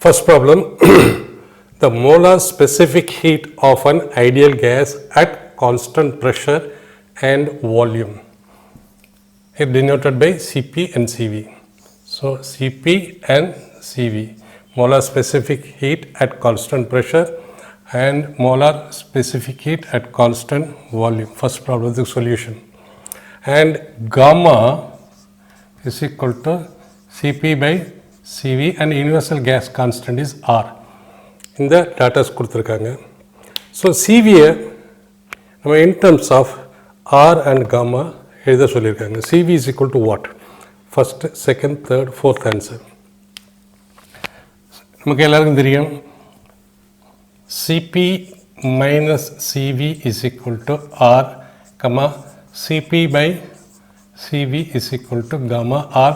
First problem, the molar specific heat of an ideal gas at constant pressure and volume is denoted by Cp and Cv. So, Cp and Cv, molar specific heat at constant pressure and molar specific heat at constant volume. First problem, the solution. And gamma is equal to Cp by Cv and universal gas constant is R. In the data கொடுத்திருக்காங்க. So Cv நம்ம in terms of R and gamma எழுத சொல்லியிருக்காங்க. Cv is equal to what? First, second, third, fourth answer. நமக்கு எல்லாருக்கும் தெரியும் Cp minus Cv is equal to R, Cp by Cv is equal to gamma R.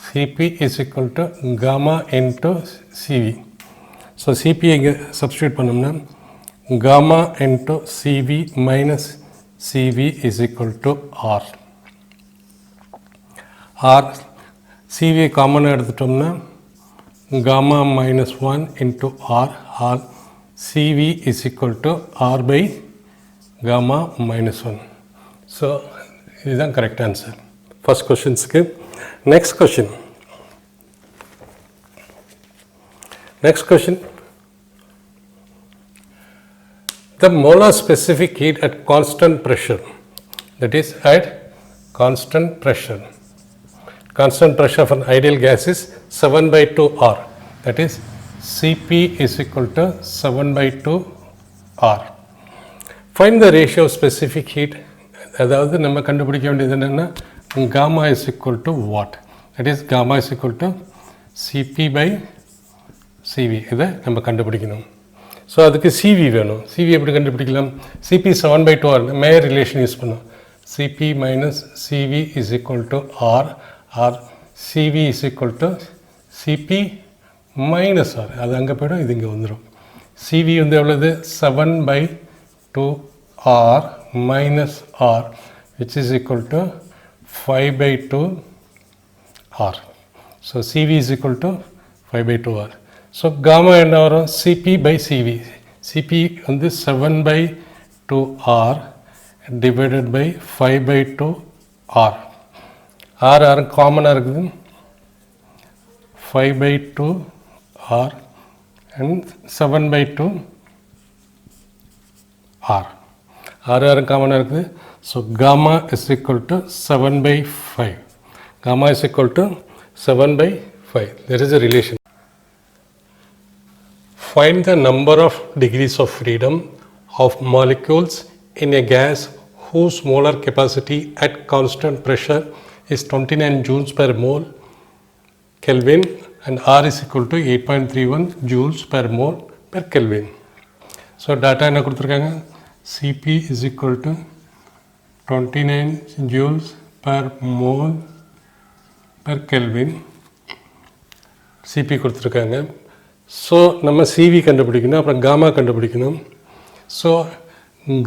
Cp is equal to gamma into Cv. So Cp இங்கே substitute பண்ணோம்னா gamma into Cv minus Cv is equal to R. R Cv common எடுத்துட்டோம்னா gamma minus 1 into R. R Cv is equal to R by gamma minus 1. So இதுதான் correct answer. First questionக்கு. Next question. The molar specific heat at constant pressure, that is at constant pressure. Constant pressure of an ideal gas is 7 by 2 R, that is Cp is equal to 7 by 2 R. Find the ratio of specific heat. அதாவது நம்ம கண்டுபிடிக்க வேண்டியது என்னென்னா gamma is equal to what? That is gamma is equal to Cp by Cv. இதை நம்ம கண்டுபிடிக்கணும். So அதுக்கு Cv வேணும். Cv எப்படி கண்டுபிடிக்கலாம்? Cp 7 by 2 R mayor relation use பண்ணோம். Cp minus Cv is equal to R. R Cv is equal to Cp minus R. அது அங்கே போய்டும், இது இங்கே வந்துடும். Cv வந்து எவ்வளவு? 7 by 2 R minus R, which is equal to 5 by 2 R. So Cv is equal to 5 by 2 R. So gamma என்ன வரும்? Cp by Cv. Cp வந்து 7 by 2 R divided by 5 by 2 R. R R காமனாக இருக்குது. 5 by 2 R and 7 by 2 R. R R காமனாக இருக்குது. So gamma is equal to 7 by 5. Gamma is equal to 7 by 5. There is a relation. Find the number of degrees of freedom of molecules in a gas whose molar capacity at constant pressure is 29 joules per mole Kelvin and R is equal to 8.31 joules per mole per Kelvin. So data என்ன கொடுத்துருக்காங்க? Cp is equal to 29 joules per mole per Kelvin. Cp கொடுத்துருக்காங்க. So நம்ம Cv கண்டுபிடிக்கணும், அப்புறம் gamma கண்டுபிடிக்கணும். So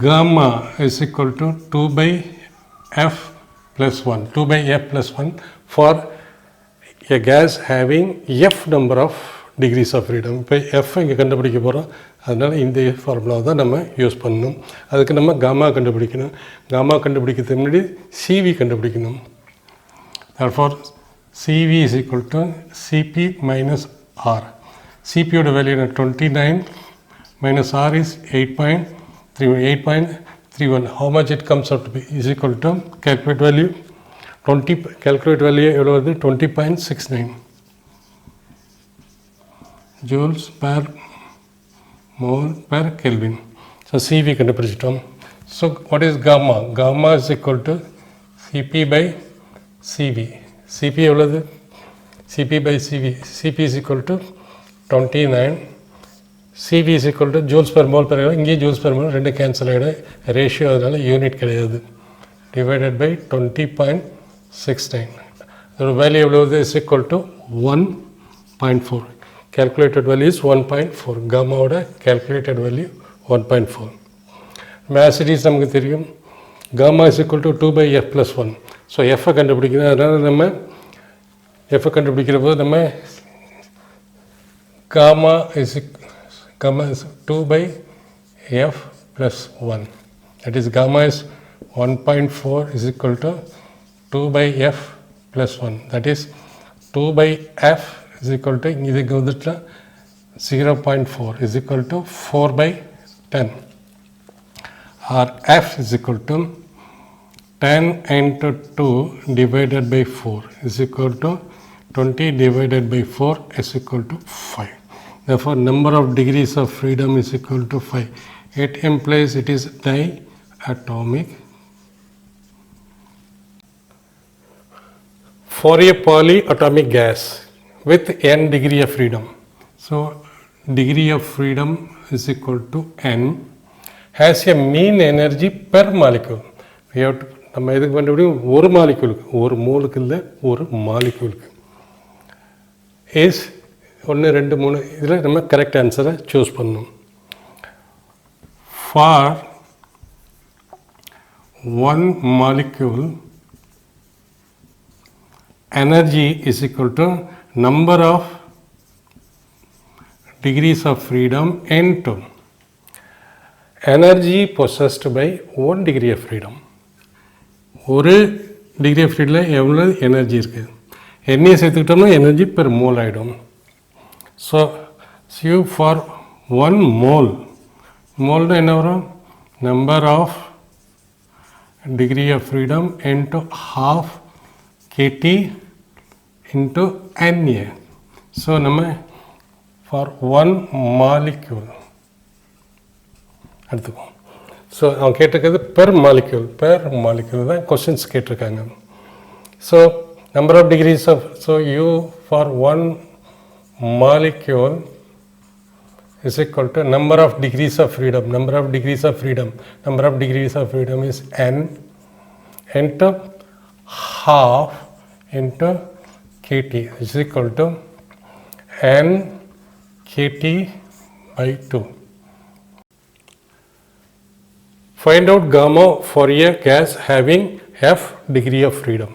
gamma is equal to 2 by F plus 1. 2 by F plus 1 for a gas having F number of degrees of freedom. இப்போ F இங்கே கண்டுபிடிக்க போகிறோம், அதனால் இந்த ஃபார்முலாவை தான் நம்ம யூஸ் பண்ணணும். அதுக்கு நம்ம gamma கண்டுபிடிக்கணும். gamma கண்டுபிடிக்கிறதுக்கு முன்னாடி Cv கண்டுபிடிக்கணும். Therefore Cv is equal to Cp minus R. Cp யோட value 29 minus R is 8.31. How much it comes out to be is equal to calculate value. 20 calculate value எவ்வளோ வருது? 20.69 joules per mole per Kelvin. So Cv கண்டுபிடிச்சிட்டோம். So what is gamma? Gamma is equal to Cp by Cv. Cp எவ்வளவு? Cp by Cv. Cp is equal to 29. Cv is equal to joules per mole per இங்கே joules per mole ரெண்டு cancel ஆகிடும், ratio அதனால unit கிடையாது. Divided by 20.69. அதோட value எவ்வளவு? Is equal to 1.4. calculated value is 1.4. gammaவோட calculated value 1.4. மேசிட்டிஸ் நமக்கு தெரியும். gamma is equal to 2 by f plus 1. So எஃப்ஐ கண்டுபிடிக்கணும். அதனால் நம்ம எஃப்ஐ கண்டுபிடிக்கிற போது நம்ம gamma is 2 by f plus 1. That is gamma is 1.4 is equal to 2 by f plus 1. That is 2 by f is equal to 0.4 is equal to 4 by 10. Or f is equal to 10 into 2 divided by 4 is equal to 20 divided by 4 is equal to 5. Therefore, number of degrees of freedom is equal to 5. It implies it is diatomic. For a polyatomic gas with n degree of freedom, so degree of freedom is equal to n, has a mean energy per molecule. We have to நம்ம எதுக்கு கண்டுபிடிக்கும் ஒரு மாலிக்யூலுக்கு ஒரு மோலுக்கு இல்லை ஒரு மாலிக்யூலுக்கு is 1 2 3 இதில் நம்ம கரெக்ட் ஆன்சரை சூஸ் பண்ணணும். For 1 molecule energy is equal to number of degrees of freedom into energy possessed by 1 degree of freedom. ஒரு டிகிரி ஆஃப் ஃப்ரீடமில் எவ்வளோ எனர்ஜி இருக்குது, எண்ணெயை சேர்த்துக்கிட்டோம்னா எனர்ஜி பெர் மோல் ஆகிடும். ஸோ யூ ஃபார் 1 mole, மோல்னா என்ன வரும், number of degree of freedom into half kT into Na. So நம்ம ஃபார் 1 molecule எடுத்துக்குவோம். ஸோ அவன் கேட்டிருக்கிறது பெர் மாலிக்யூல் தான் கொஸ்டின்ஸ் கேட்டிருக்காங்க. So number of degrees of, so U for 1 molecule is equal to number of degrees of freedom. Number of degrees of freedom is n into half into kT is equal to n kT by 2. Find out gamma for a gas having f degree of freedom.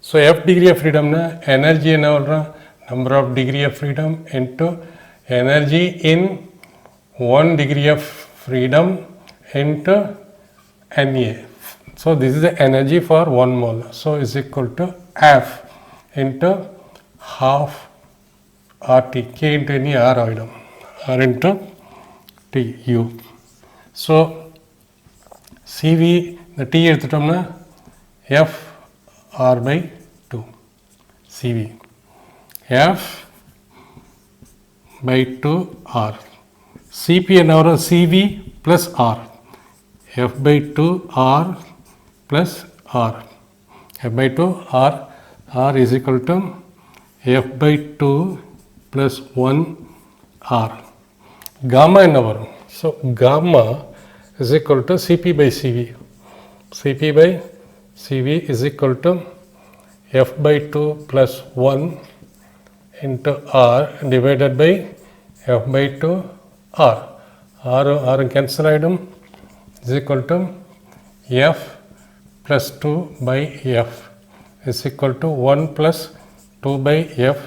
So f degree of freedom na energy என்ன வரும், number of degree of freedom into energy in 1 degree of freedom into Na. So this is the energy for 1 mole. So is equal to f into half RT, K into any R item, R into T U. So CV, the T எடுத்துட்டோம்னா F R by 2 CV, F by 2 R. CP என்ன வரும், CV plus R, F by 2 R plus R, F by 2 R, R is equal to F by 2 plus 1 R. Gamma என்ன வரும், so gamma is equal to Cp by Cv. Cp by Cv is equal to F by 2 plus 1 into R divided by F by 2 R. R cancel item is equal to F plus 2 by F is equal to 1 plus 2 by F.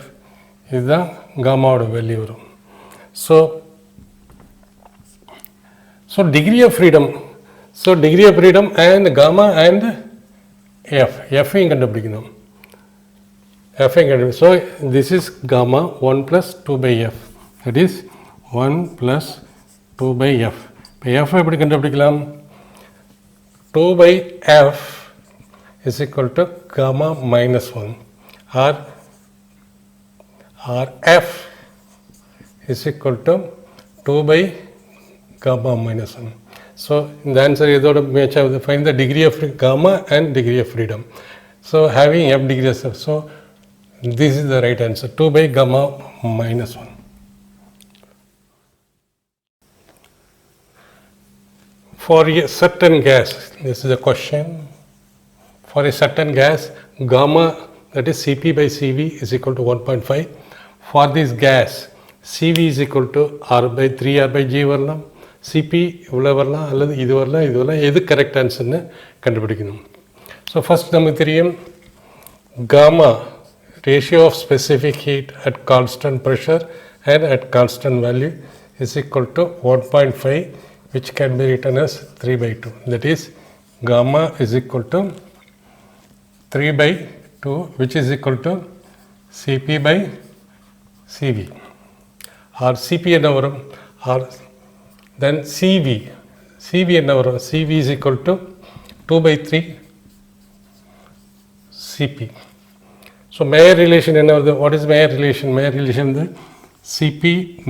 இதுதான் gamma value வரும். So degree of freedom, so degree of freedom and gamma and F இங்க கண்டுபிடிக்கணும். So this is gamma 1 plus 2 by F, that is 1 plus 2 by F. இப்போ F எப்படி கண்டுபிடிக்கலாம், 2 by F is equal to gamma minus 1 or F is equal to 2 by gamma minus 1. So the answer is match out, find the degree of gamma and degree of freedom. So having F degrees of, so this is the right answer, 2 by gamma minus 1. For a certain gas, this is a question, for a certain gas gamma, that is Cp by Cv is equal to 1.5. For this gas Cv is equal to R by 3R by G வரலாம், Cp இவ்வளோ வரலாம் அல்லது இது வரலாம், எது correct ஆன்சர்னு கண்டுபிடிக்கணும். So first நமக்கு தெரியும் gamma, ratio of specific heat at constant pressure and at constant value is equal to 1.5, which can be written as 3 by 2. That is gamma is equal to 3 by 2, which is equal to Cp by Cv. Or Cp என்ன வரும், or then Cv. Cv என்ன வரும், Cv is equal to 2 by 3 Cp. So Mayer relation என்ன வருது, what is Mayer relation? Mayer relation is Cp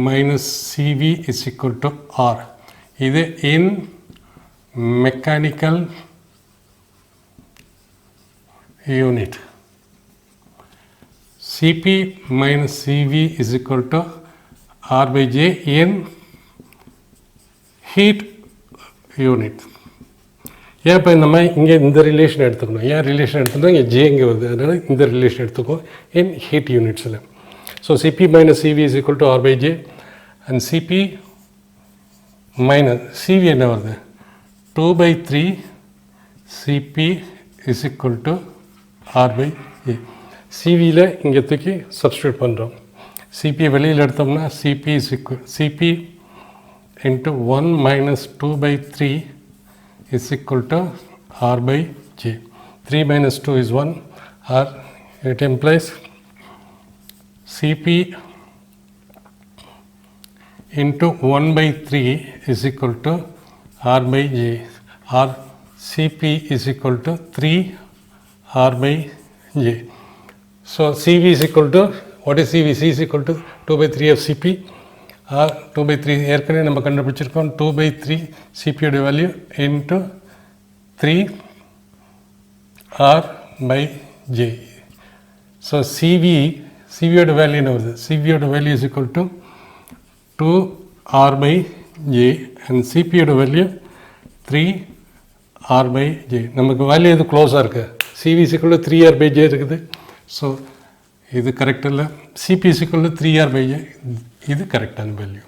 minus Cv is equal to R. இது in mechanical unit. Cp minus Cv is equal to R by J in heat unit. ஏன் இப்போ நம்ம இங்கே இந்த relation எடுத்துக்கணும், ஏன் ரிலேஷன் எடுத்துக்கணும், இங்கே ஜே இங்கே வருது, அதனால் இந்த ரிலேஷன் எடுத்துக்கோ இன் ஹீட் யூனிட்ஸில். So C P minus C V is equal to R by J and C P minus C V என்ன வருது 2 by 3 C P is equal to R by J. சிவியில் இங்கே தூக்கி சப்ஸ்டியூட் பண்ணுறோம். சிபி வெளியில் எடுத்தோம்னா C P is equal C P into 1 minus 2 by 3 is equal to R by J. 3 minus 2 is 1, or it implies Cp into 1 by 3 is equal to R by J, or Cp is equal to 3 R by J. So Cv is equal to, what is Cv? C is equal to 2 by 3 of Cp, or 2 by 3 ஏற்கனவே நம்ம கண்டுபிடிச்சிருக்கோம். 2 by 3 சிபியோட value into 3 R by J. So சிவியோட value என்ன வருது, சிவியோட value is equal to 2 R by J and சிபியோட value 3 R by J. நமக்கு வேல்யூ இது க்ளோஸாக இருக்குது. CV is equal to 3 R by J இருக்குது. ஸோ இது கரெக்ட் இல்லை. CP is equal to 3 R by J, இது கரெக்டான வேல்யூ.